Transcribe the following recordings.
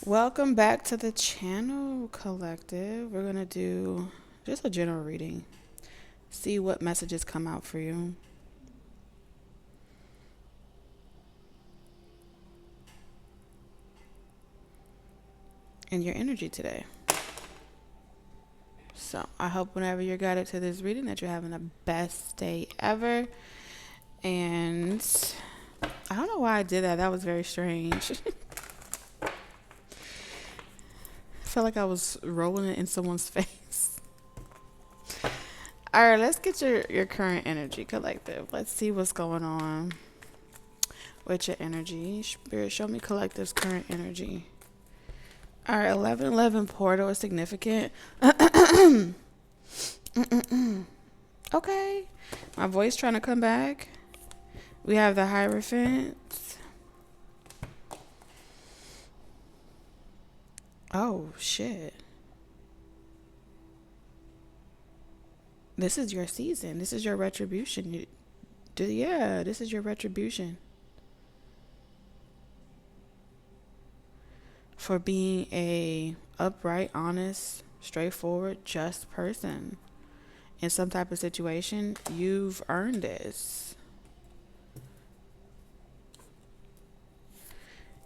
Welcome back to the channel, Collective. We're going to do just a general reading. See what messages come out for you. And your energy today. So, I hope whenever you're guided to this reading that you're having the best day ever. And I don't know why I did that. That was very strange. I felt like I was rolling it in someone's face. All right, let's get your current energy, Collective. Let's see what's going on with your energy. Spirit, show me Collective's current energy. All right, 1111 portal is significant. Okay. My voice trying to come back. We have the Hierophant. Oh, shit. This is your season. This is your retribution. Yeah, this is your retribution. For being a upright, honest, straightforward, just person. In some type of situation, you've earned this.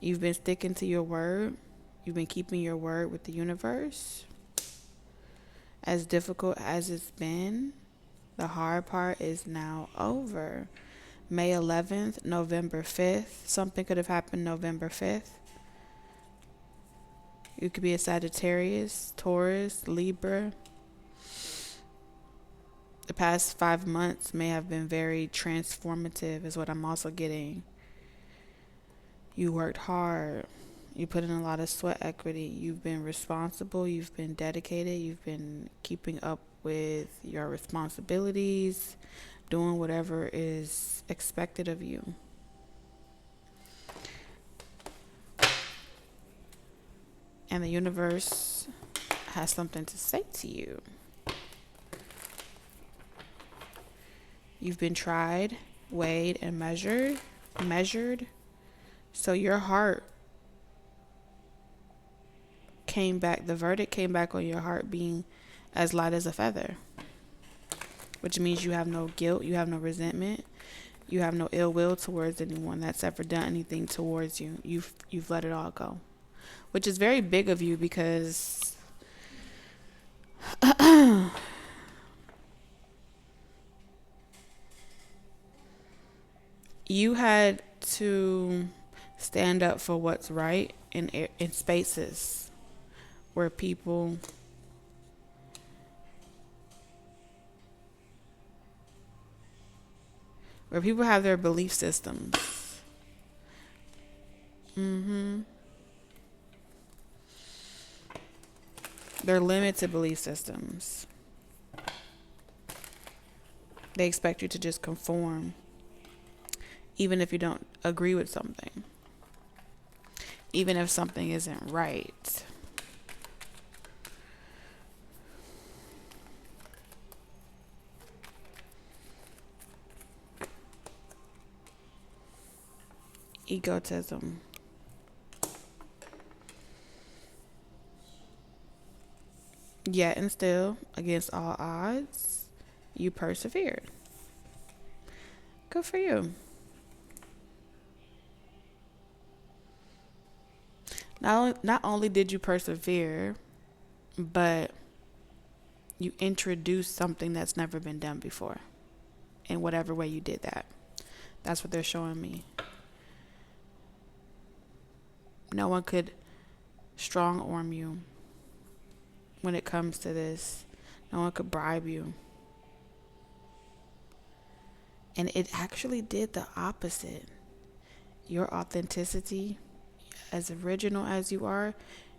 You've been sticking to your word. You've been keeping your word with the universe. As difficult as it's been, the hard part is now over. May 11th, November 5th. Something could have happened November 5th. You could be a Sagittarius, Taurus, Libra. The past 5 months may have been very transformative, is what I'm also getting. You worked hard. You put in a lot of sweat equity. You've been responsible. You've been dedicated. You've been keeping up with your responsibilities, doing whatever is expected of you. And the universe has something to say to you. You've been tried, weighed, and measured. So your heart came back, the verdict came back on your heart being as light as a feather, which means you have no guilt, you have no resentment, you have no ill will towards anyone that's ever done anything towards you. You've let it all go, which is very big of you because you had to stand up for what's right in spaces where people have their belief systems. They're limited belief systems. They expect you to just conform, even if you don't agree with something, even if something isn't right. Egotism. Yet and still, against all odds, you persevered. Good for you. Not only did you persevere, but you introduced something that's never been done before in whatever way you did that. That's what they're showing me. No one could strong arm you when it comes to this. No one could bribe you. And it actually did the opposite. Your authenticity, as original as you are,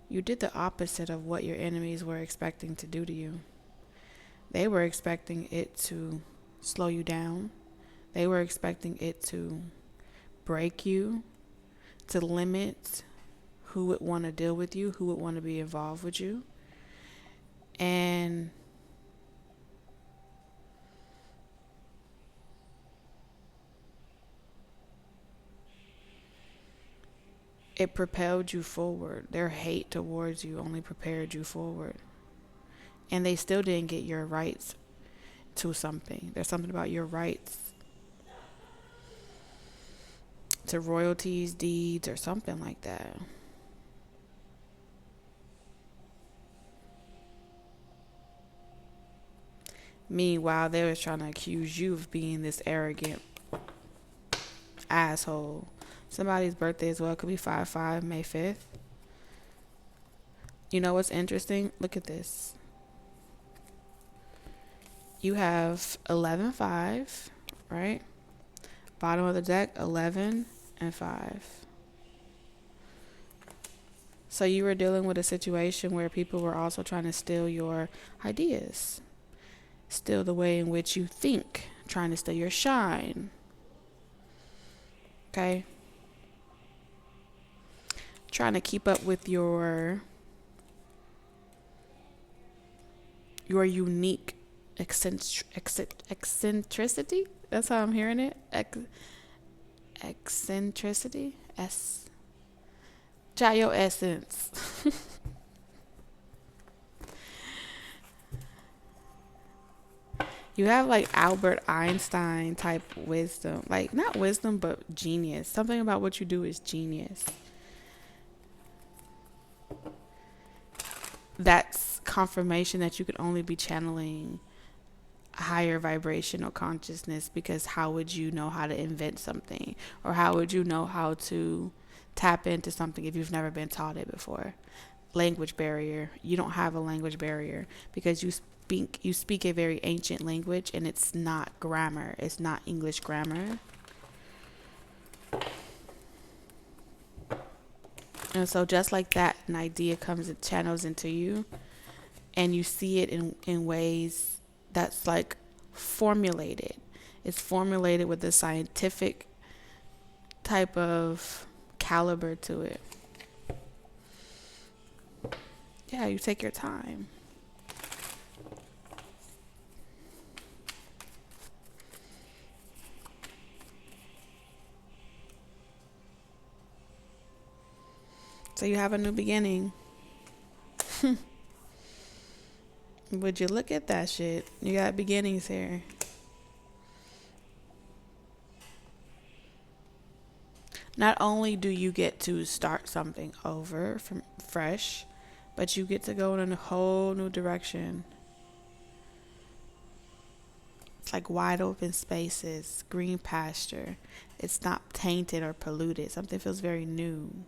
you did the opposite of what your enemies were expecting to do to you. They were expecting it to slow you down. They were expecting it to break you, to limit who would want to deal with you, who would want to be involved with you. And It propelled you forward. Their hate towards you only prepared you forward. And they still didn't get your rights to something. There's something about your rights to royalties, deeds, or something like that. Meanwhile, they was trying to accuse you of being this arrogant asshole. Somebody's birthday as well could be 5/5, May 5th. You know what's interesting? Look at this. You have 11/5, right? Bottom of the deck, 11 and 5. So you were dealing with a situation where people were also trying to steal your ideas, steal the way in which you think, trying to steal your shine. Okay? Trying to keep up with your unique eccentricity. That's how I'm hearing it. Eccentricity. Try your essence. You have like Albert Einstein type wisdom. Like, not wisdom, but genius. Something about what you do is genius. That's confirmation that you could only be channeling higher vibrational consciousness, because how would you know how to invent something, or how would you know how to tap into something if you've never been taught it before? Language barrier. You don't have a language barrier because you speak a very ancient language, and it's not grammar. It's not English grammar. And so just like that, an idea comes and channels into you, and you see it in ways that's like formulated. It's formulated with a scientific type of caliber to it. Yeah, you take your time. So you have a new beginning. Would you look at that shit? You got beginnings here. Not only do you get to start something over from fresh, but you get to go in a whole new direction. It's like wide open spaces, green pasture. It's not tainted or polluted. Something feels very new.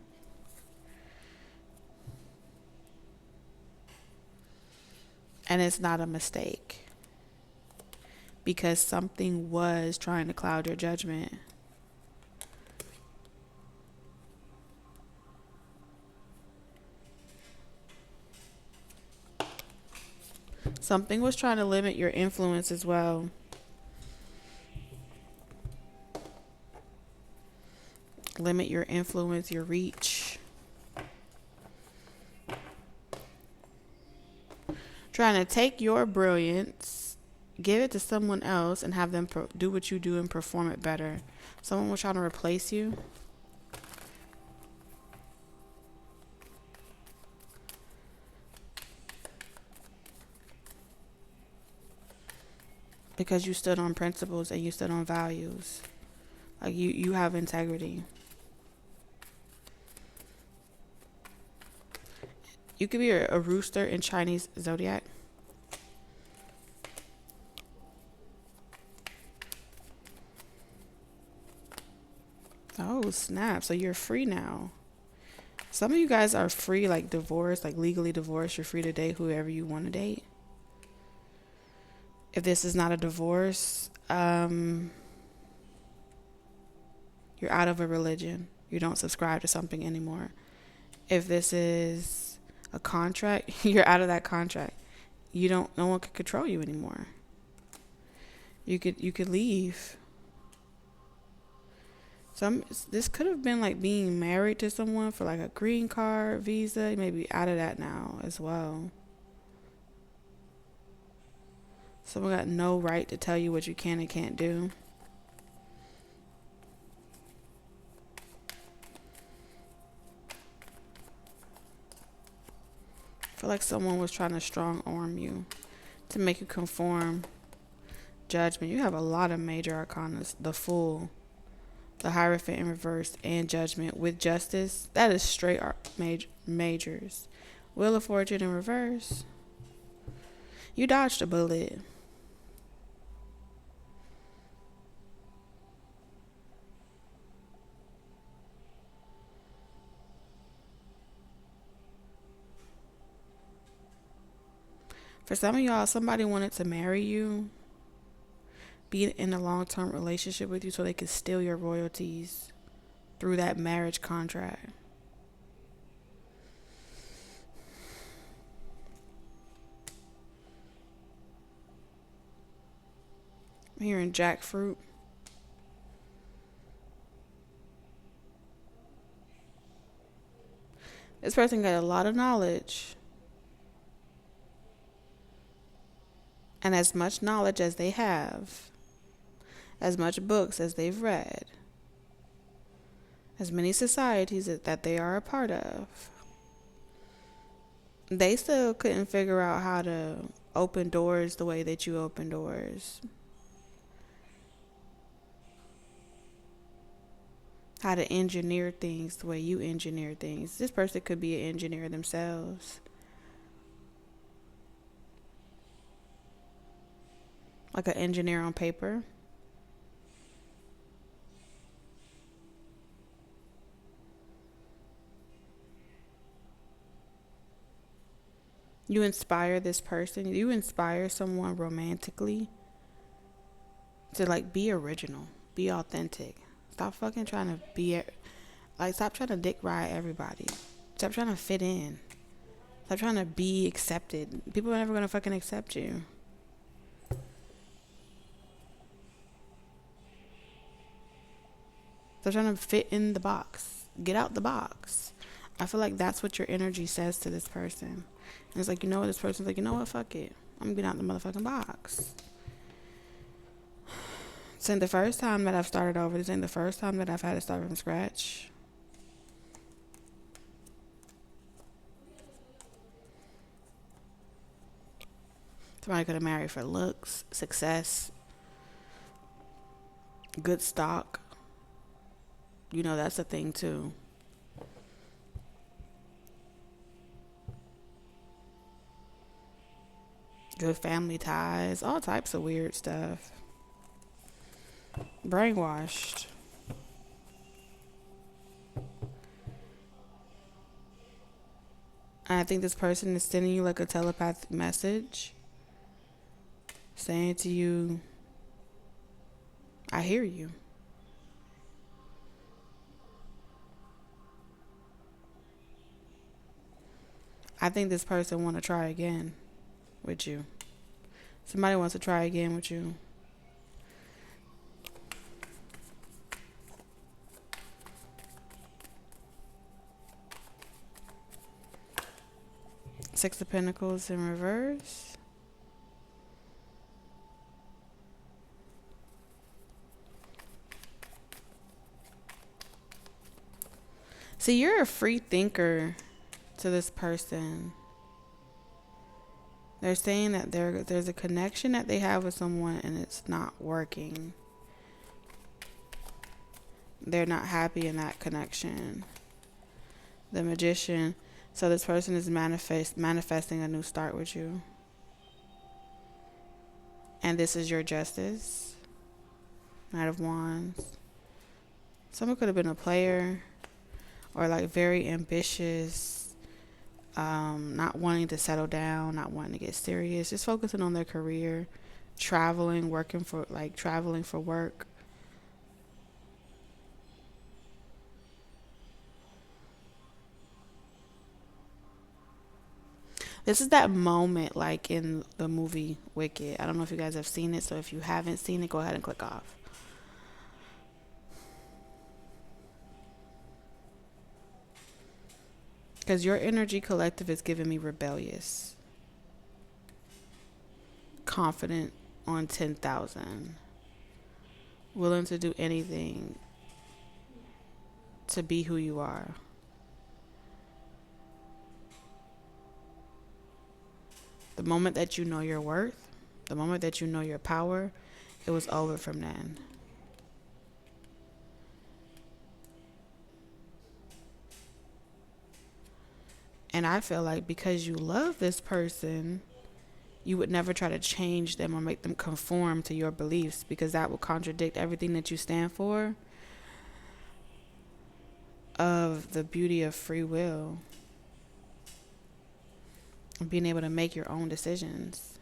And it's not a mistake, because something was trying to cloud your judgment. Something was trying to limit your influence as well. Limit your influence, your reach. Trying to take your brilliance, give it to someone else, and have them do what you do and perform it better. Someone was trying to replace you. Because you stood on principles and you stood on values. Like you have integrity. You could be a rooster in Chinese zodiac. Oh, snap. So you're free now. Some of you guys are free, like divorced, like legally divorced. You're free to date whoever you want to date. If this is not a divorce, you're out of a religion. You don't subscribe to something anymore. If this is a contract, you're out of that contract. No one can control you anymore. You could leave. This could have been like being married to someone for like a green card, visa. You may be out of that now as well. Someone got no right to tell you what you can and can't do. feel like someone was trying to strong arm you to make you conform. Judgment. You have a lot of major arcanas. The Fool, the Hierophant in reverse, and Judgment with Justice. That is straight majors. Wheel of Fortune in reverse. You dodged a bullet. For some of y'all, somebody wanted to marry you, be in a long-term relationship with you so they could steal your royalties through that marriage contract. I'm hearing jackfruit. This person got a lot of knowledge. And as much knowledge as they have, as much books as they've read, as many societies that they are a part of, they still couldn't figure out how to open doors the way that you open doors. How to engineer things the way you engineer things. This person could be an engineer themselves. Like an engineer on paper. You inspire this person. You inspire someone romantically to like be original, be authentic. Stop fucking trying to be stop trying to dick ride everybody. Stop trying to fit in. Stop trying to be accepted. People are never gonna fucking accept you. Stop trying to fit in the box. Get out the box. I feel like that's what your energy says to this person. And it's like, you know what? This person's like, you know what? Fuck it. I'm gonna get out the motherfucking box. This ain't the first time that I've started over. This ain't the first time that I've had to start from scratch. Somebody could have married for looks, success, good stock. You know, that's a thing too. Good family ties, all types of weird stuff. Brainwashed. And I think this person is sending you like a telepathic message saying to you, I hear you. I think this person want to try again with you. Somebody wants to try again with you. Six of Pentacles in reverse. See, you're a free thinker to this person. They're saying that there's a connection that they have with someone and it's not working. They're not happy in that connection. The Magician. So this person is manifesting a new start with you. And this is your justice. Knight of Wands. Someone could have been a player or like very ambitious, not wanting to settle down, not wanting to get serious, just focusing on their career, traveling for work. This is that moment like in the movie Wicked. I don't know if you guys have seen it, so if you haven't seen it, go ahead and click off. Because your energy collective is giving me rebellious, confident on 10,000, willing to do anything to be who you are. The moment that you know your worth, the moment that you know your power, it was over from then. And I feel like because you love this person, you would never try to change them or make them conform to your beliefs, because that would contradict everything that you stand for of the beauty of free will and being able to make your own decisions.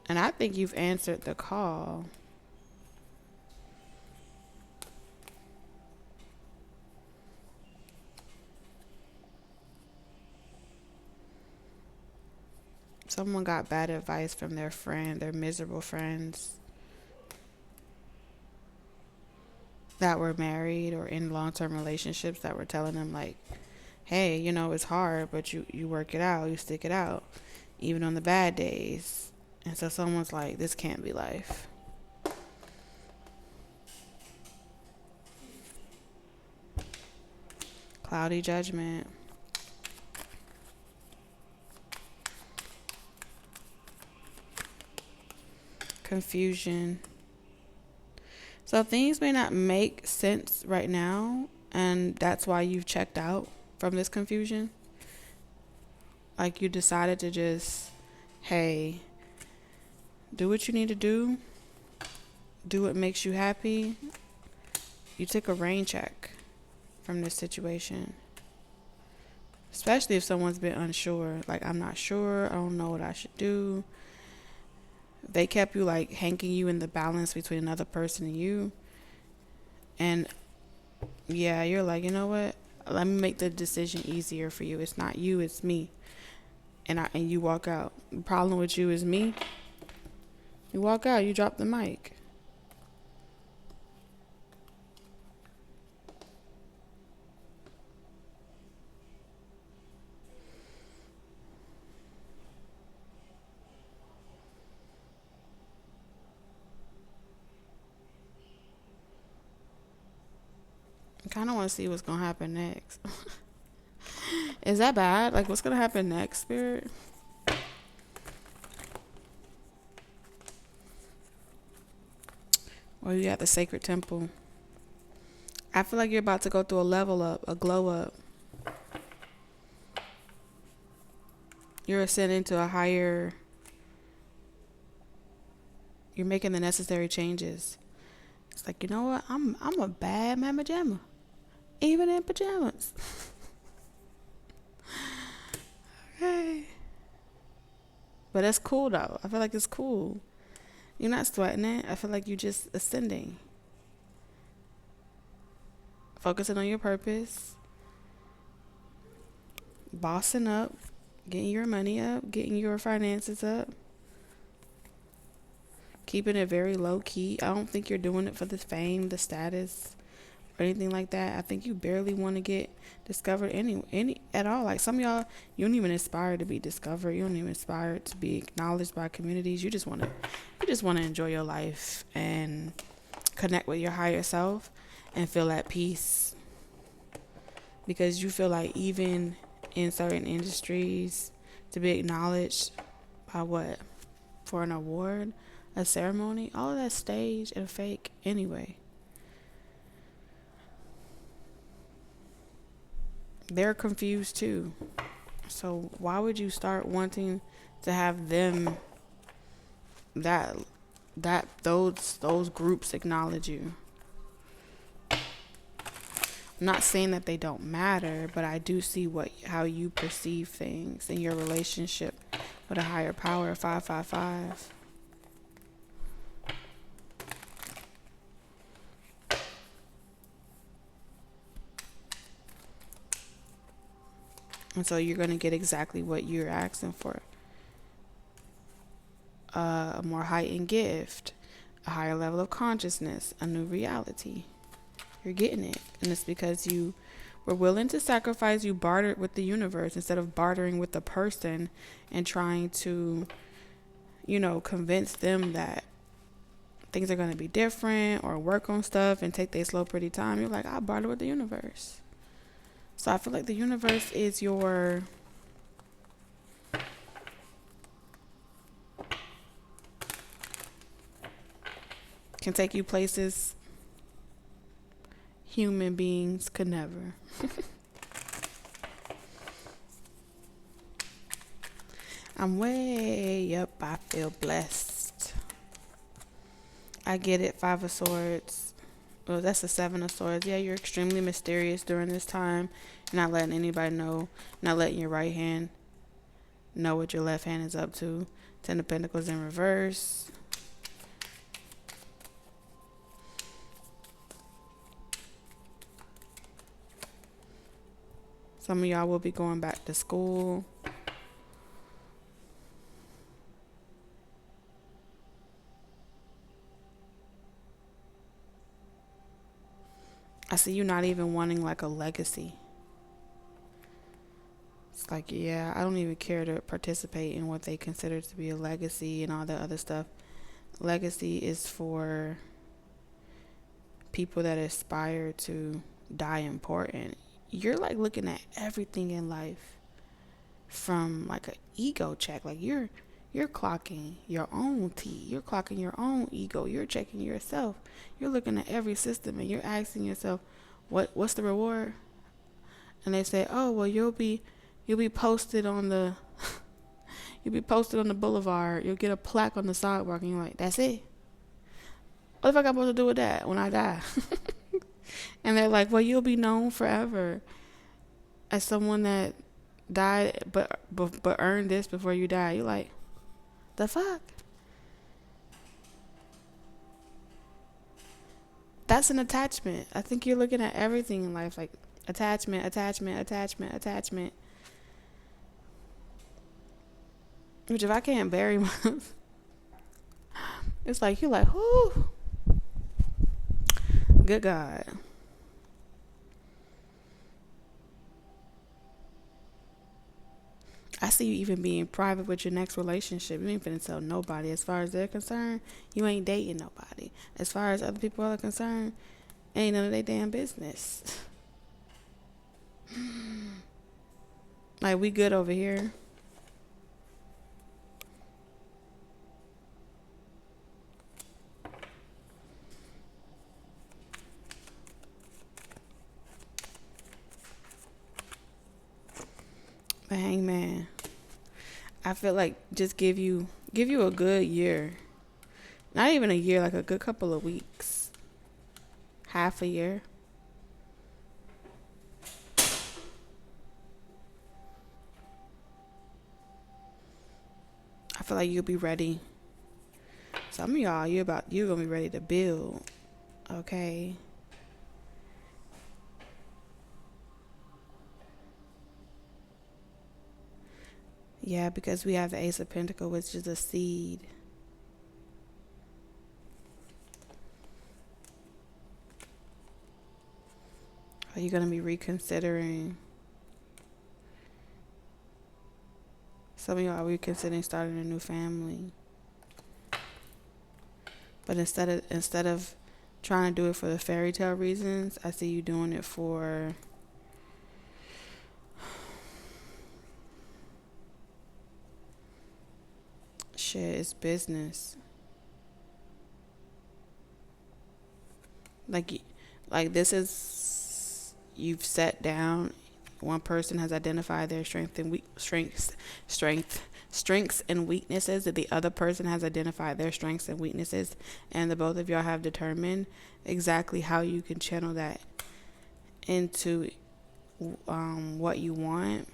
And I think you've answered the call. Someone got bad advice from their friend, their miserable friends that were married or in long-term relationships that were telling them like, hey, you know, it's hard, but you work it out, you stick it out, even on the bad days. And so someone's like, this can't be life. Cloudy judgment. Confusion. So things may not make sense right now, and that's why you've checked out from this confusion. Like you decided to just, hey, do what you need to do. Do what makes you happy. You took a rain check from this situation. Especially if someone's been unsure. Like, I'm not sure. I don't know what I should do. They kept you like hanging you in the balance between another person and you. And yeah, you're like, you know what? Let me make the decision easier for you. It's not you, it's me. And you walk out. The problem with you is me. You walk out, you drop the mic. I kind of want to see what's going to happen next. Is that bad? Like, what's going to happen next, Spirit? Well, you got the sacred temple. I feel like you're about to go through a level up, a glow up. You're ascending to a higher... You're making the necessary changes. It's like, you know what? I'm a bad mama jamma. Even in pajamas. Okay. But that's cool, though. I feel like it's cool. You're not sweating it. I feel like you're just ascending. Focusing on your purpose. Bossing up. Getting your money up. Getting your finances up. Keeping it very low key. I don't think you're doing it for the fame, the status, or anything like that. I think you barely want to get discovered any at all. Like some of y'all, you don't even aspire to be discovered. You don't even aspire to be acknowledged by communities. You just want to enjoy your life and connect with your higher self and feel at peace. Because you feel like even in certain industries, to be acknowledged by what? For an award, a ceremony, all of that staged and fake anyway. They're confused too. So why would you start wanting to have them those groups acknowledge you? I'm not saying that they don't matter, but I do see how you perceive things in your relationship with a higher power. 555. And so you're going to get exactly what you're asking for. A more heightened gift, a higher level of consciousness, a new reality. You're getting it. And it's because you were willing to sacrifice. You bartered with the universe instead of bartering with the person and trying to, convince them that things are going to be different or work on stuff and take their slow, pretty time. You're like, I barter with the universe. So I feel like the universe is your can take you places human beings could never. I'm way up. I feel blessed. I get it. 5 of Swords. Well, that's the 7 of Swords. Yeah, you're extremely mysterious during this time. You're not letting anybody know. Not letting your right hand know what your left hand is up to. 10 of Pentacles in reverse. Some of y'all will be going back to school. I see you not even wanting like a legacy. It's like, yeah, I don't even care to participate in what they consider to be a legacy and all that other stuff. Legacy is for people that aspire to die important. You're like looking at everything in life from like an ego check. Like you're clocking your own T. You're clocking your own ego. You're checking yourself. You're looking at every system and you're asking yourself, what's the reward? And they say, oh well, you'll be posted on the you'll be posted on the boulevard. You'll get a plaque on the sidewalk, and you're like, that's it. What the fuck I'm supposed to do with that when I die? And they're like, well, you'll be known forever as someone that died but earned this before you die. You're like, the fuck? That's an attachment. I think you're looking at everything in life like attachment. Which if I can't bury myself, it's like you're like, whoo, good God. I see you even being private with your next relationship. You ain't finna tell nobody. As far as they're concerned, you ain't dating nobody. As far as other people are concerned, ain't none of their damn business. Like, we good over here. The Hangman. I feel like just give you a good year. Not even a year, like a good couple of weeks. Half a year. I feel like you'll be ready. Some of y'all, you're gonna be ready to build. Okay. Yeah, because we have the Ace of Pentacles, which is a seed. Are you going to be reconsidering? Some of y'all are reconsidering starting a new family. But instead of trying to do it for the fairy tale reasons, I see you doing it for shit, it's business. Like this is, you've sat down. One person has identified their strengths and weaknesses, that the other person has identified their strengths and weaknesses, and the both of y'all have determined exactly how you can channel that into what you want.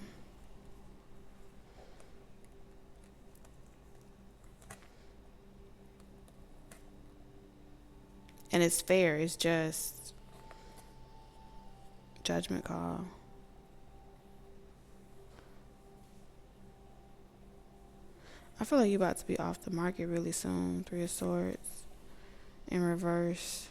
And it's fair. It's just judgment call. I feel like you're about to be off the market really soon. 3 of Swords in reverse.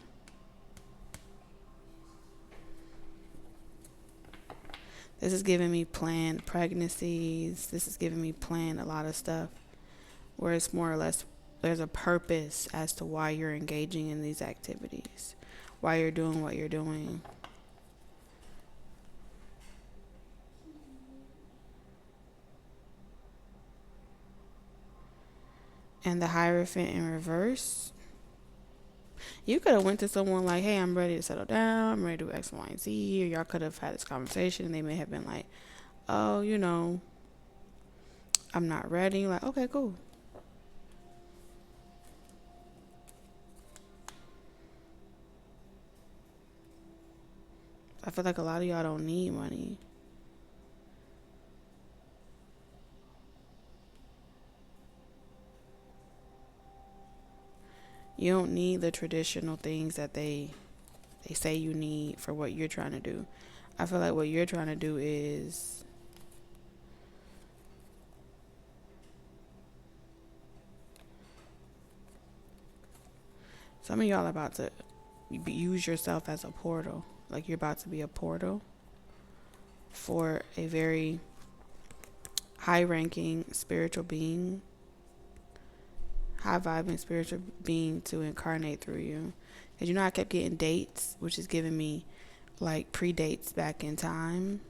This is giving me planned pregnancies. This is giving me planned a lot of stuff where it's more or less there's a purpose as to why you're engaging in these activities, why you're doing what you're doing. And the Hierophant in reverse. You could have went to someone like, hey, I'm ready to settle down, I'm ready to do X, Y, and Z, or y'all could have had this conversation and they may have been like, oh, I'm not ready. You're like, okay, cool. I feel like a lot of y'all don't need money. You don't need the traditional things that they say you need for what you're trying to do. I feel like what you're trying to do is some of y'all are about to use yourself as a portal. Like you're about to be a portal for a very high-ranking spiritual being, high-vibing spiritual being to incarnate through you. Because I kept getting dates, which is giving me like pre-dates back in time.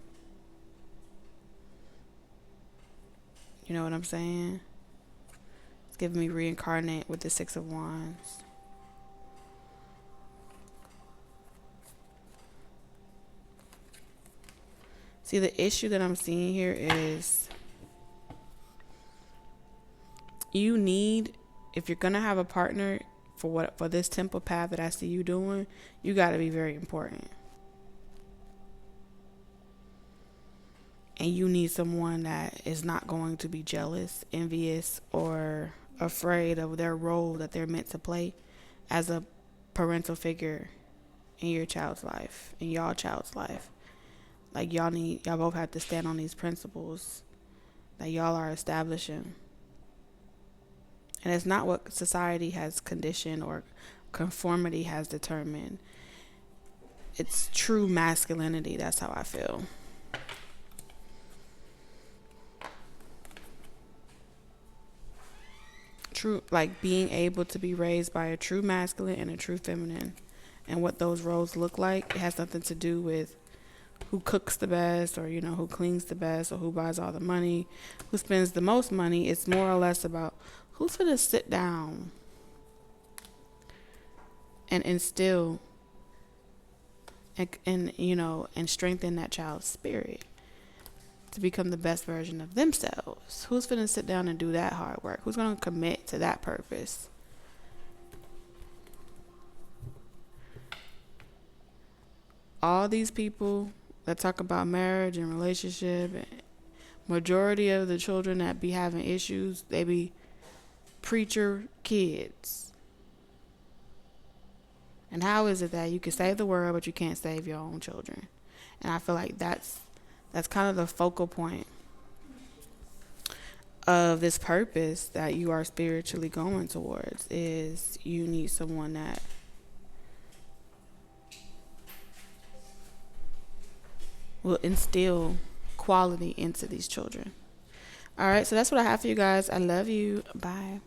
You know what I'm saying? It's giving me reincarnate with the Six of Wands. See, the issue that I'm seeing here is you need, if you're going to have a partner for this temple path that I see you doing, you got to be very important. And you need someone that is not going to be jealous, envious, or afraid of their role that they're meant to play as a parental figure in your child's life, in y'all child's life. Like y'all both have to stand on these principles that y'all are establishing. And it's not what society has conditioned or conformity has determined. It's true masculinity. That's how I feel. True, like being able to be raised by a true masculine and a true feminine. And what those roles look like, it has nothing to do with who cooks the best or, who cleans the best or who buys all the money, who spends the most money. It's more or less about who's going to sit down and instill and strengthen that child's spirit to become the best version of themselves. Who's going to sit down and do that hard work? Who's going to commit to that purpose? All these people that talk about marriage and relationship, majority of the children that be having issues, they be preacher kids. And how is it that you can save the world but you can't save your own children? And I feel like that's kind of the focal point of this purpose that you are spiritually going towards, is you need someone that will instill quality into these children. All right, so that's what I have for you guys. I love you. Bye.